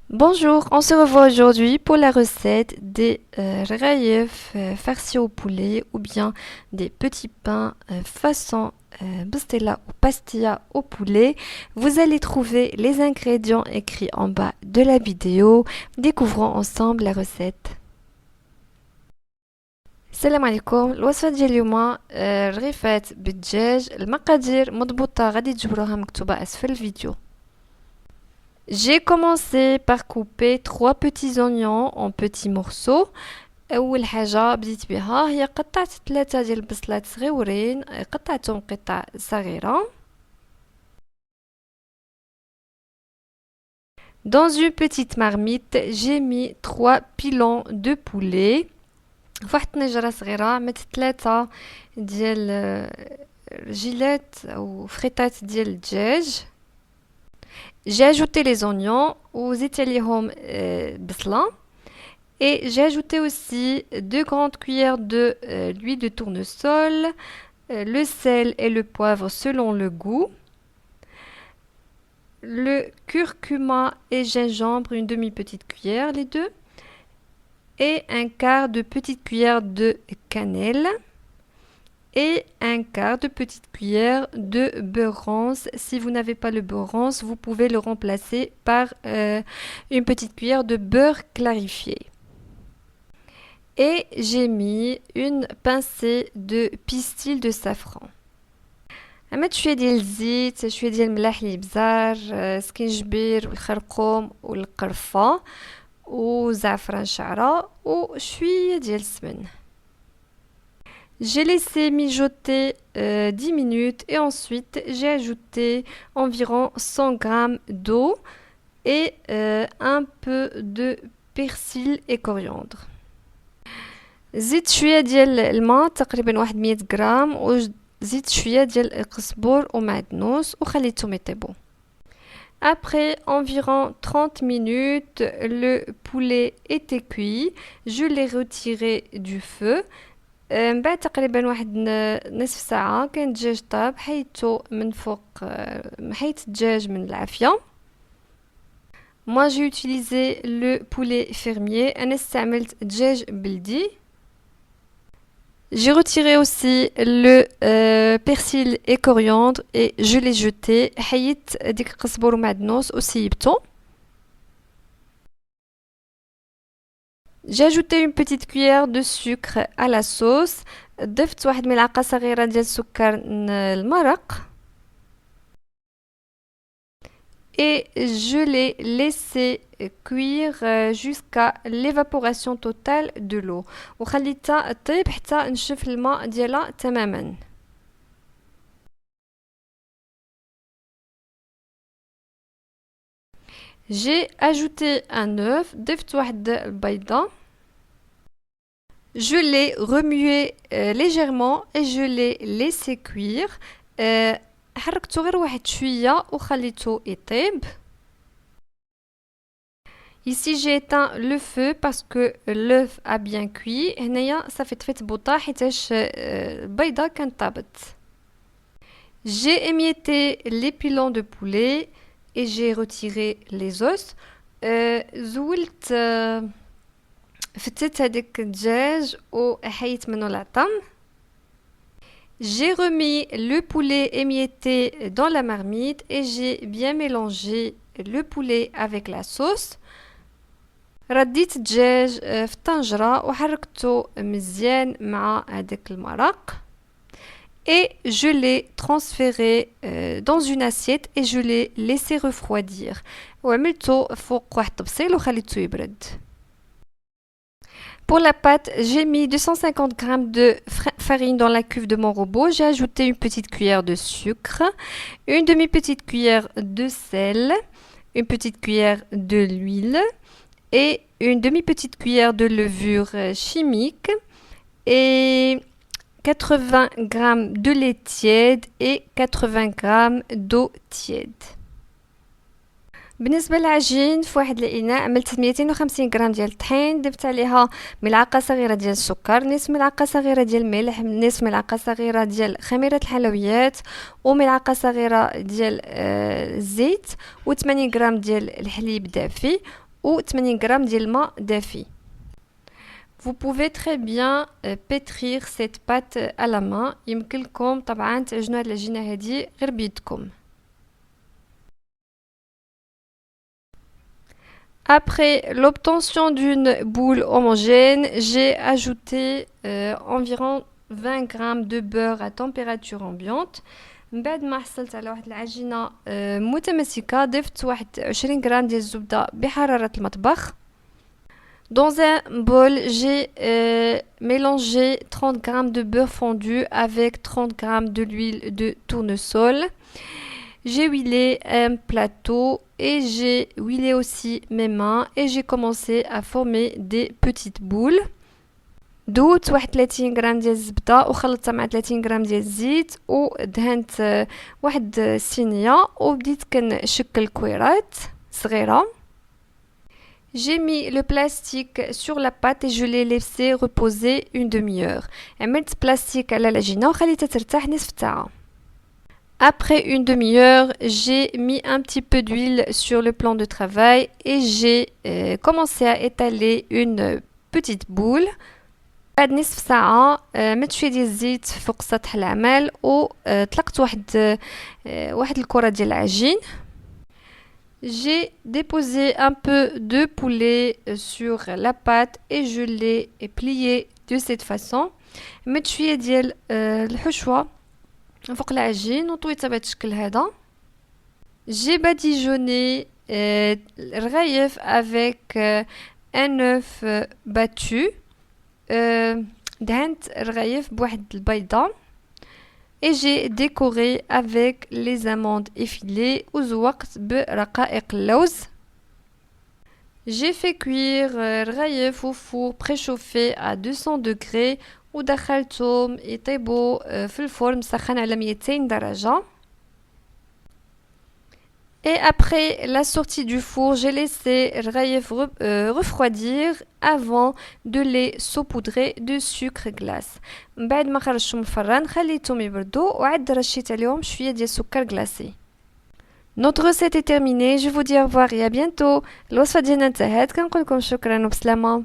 Bonjour, on se revoit aujourd'hui pour la recette des rgaïef farcis au poulet ou bien des petits pains façon bustela ou pastilla au poulet. Vous allez trouver les ingrédients écrits en bas de la vidéo. Découvrons ensemble la recette. السلام عليكم. الوصفة ديال اليوم رغيفات بالدجاج. المقادير مضبوطة غادي تجبروها مكتوبة أسفل الفيديو. J'ai commencé par couper 3 petits oignons en petits morceaux. أول حاجة بديت بها هي قطعت 3 ديال البصلات صغيورين قطعتهم قطع صغيرة. Dans une petite marmite, j'ai mis 3 pilons de poulet. فواحد الطنجرة صغيرة مت 3 ديال جيلات أو فريتات ديال الدجاج. J'ai ajouté les oignons aux étalihom bslan et j'ai ajouté aussi 2 grandes cuillères de l'huile de tournesol, le sel et le poivre selon le goût, le curcuma et gingembre, une demi-petite cuillère les deux, et un quart de petite cuillère de cannelle. Et un quart de petite cuillère de beurre rance. Si vous n'avez pas le beurre rance, vous pouvez le remplacer par une petite cuillère de beurre clarifié. Et j'ai mis une pincée de pistil de safran. عملت شويه ديال الزيت شويه ديال الملح الابزار سكينجبير والخرقوم والقرفه وزعفران شعره وشويه ديال السمن. J'ai laissé mijoter 10 minutes et ensuite j'ai ajouté environ 100 g d'eau et un peu de persil et coriandre. زدت شوية ديال الماء تقريبا واحد 100 غرام وزدت شوية ديال القزبور ومعدنوس وخليتهم يطيبوا. Après environ 30 minutes, le poulet était cuit. Je l'ai retiré du feu. من بعد تقريبا واحد نصف ساعة كان الدجاج طاب حيدته من فوق حيدت الدجاج من العافية. Moi j'ai utilisé le poulet fermier. أنا استعملت دجاج بلدي. J'ai retiré aussi le persil et coriandre et je l'ai jeté. حيدت ديك القزبر ومعدنوس وسيبته. J'ai ajouté une petite cuillère de sucre à la sauce. ضفت واحد ملعقة صغيرة ديال سكر المرق. Et je l'ai laissé cuire jusqu'à l'évaporation totale de l'eau. وخليتها تطيب حتى نشف الماء ديالها تماما. J'ai ajouté un œuf, ضفت واحد البيضة. Je l'ai remué légèrement et je l'ai laissé cuire. حركته غير واحد شوية وخليته يطيب. Ici j'ai éteint le feu parce que l'œuf a bien cuit. هنايا صافي طفيت بوطة حيتاش البيضة كانت طابت. J'ai émietté les pilons de poulet et j'ai retiré les os. زولت فتت هذاك الدجاج وحيت منه العظم. J'ai remis le poulet émietté dans la marmite et j'ai bien mélangé le poulet avec la sauce. رديت الدجاج في الطنجرة وحركته مزيان مع هذاك المرق. Et je l'ai transféré dans une assiette et je l'ai laissé refroidir. وعملته فوق واحد الطبسيل وخليته يبرد. Pour la pâte, j'ai mis 250 g de farine dans la cuve de mon robot. J'ai ajouté une petite cuillère de sucre, une demi-petite cuillère de sel, une petite cuillère de l'huile et une demi-petite cuillère de levure chimique et 80 g de lait tiède et 80 g d'eau tiède. بالنسبه للعجين في واحد الاناء عملت 250 غرام ديال الطحين ضفت عليها ملعقه صغيره ديال السكر نصف ملعقه صغيره ديال الملح نصف ملعقه صغيره ديال خميره الحلويات وملعقه صغيره ديال الزيت و80 غرام ديال الحليب دافي و 80 غرام ديال الماء دافي. Vous pouvez très bien pétrir cette pâte à la main. يمكن لكم طبعا تعجنوا هاد العجينة هادي غير بيدكم. Après l'obtention d'une boule homogène, j'ai ajouté environ 20 grammes de beurre à température ambiante. من بعد ما حصلت على واحد العجينة متماسكة ضفت واحد 20 غرام ديال الزبدة بحرارة المطبخ. Dans un bol, j'ai mélangé 30 grammes de beurre fondu avec 30 grammes de l'huile de tournesol. J'ai huilé un plateau et j'ai huilé aussi mes mains et j'ai commencé à former des petites boules. دوت واحد 30 غرام ديال الزبده وخلطتها مع 30 غرام ديال الزيت ودهنت واحد الصينيه وبديت كنشكل كويرات صغيره. J'ai mis le plastique sur la pâte et je l'ai laissé reposer une demi-heure. عملت بلاستيك على العجينه وخليتها ترتاح نصف ساعه. Après une demi-heure, j'ai mis un petit peu d'huile sur le plan de travail et j'ai commencé à étaler une petite boule. بعد نصف ساعة مت شوية ديال الزيت فوق سطح العمل وطلقت واحد الكرة ديال العجين. J'ai déposé un peu de poulet sur la pâte et je l'ai plié de cette façon. مت شوية ديال الحشوة فوق العجين وطويتها بهذا الشكل هذا. J'ai badigeonné الرغايف avec un œuf battu. دهنت الرغايف بواحد البيضة et j'ai décoré avec les amandes effilées وزوقت برقائق اللوز. J'ai fait cuire الرغايف au four préchauffé à 200 degrés ودخلتهم يطيبوا في الفرن مسخن على 200 درجة. Et après la sortie du four, j'ai laissé le raïef refroidir avant de les saupoudrer de sucre glace. بعد ما خرجتهم من الفران خليتهم يبردوا وعاد رشيت عليهم شوية ديال السكر glacé. Notre recette est terminée. Je vous dis au revoir et à bientôt. الوصفة ديالنا انتهت. كنقول لكم شكرا وبسلامة.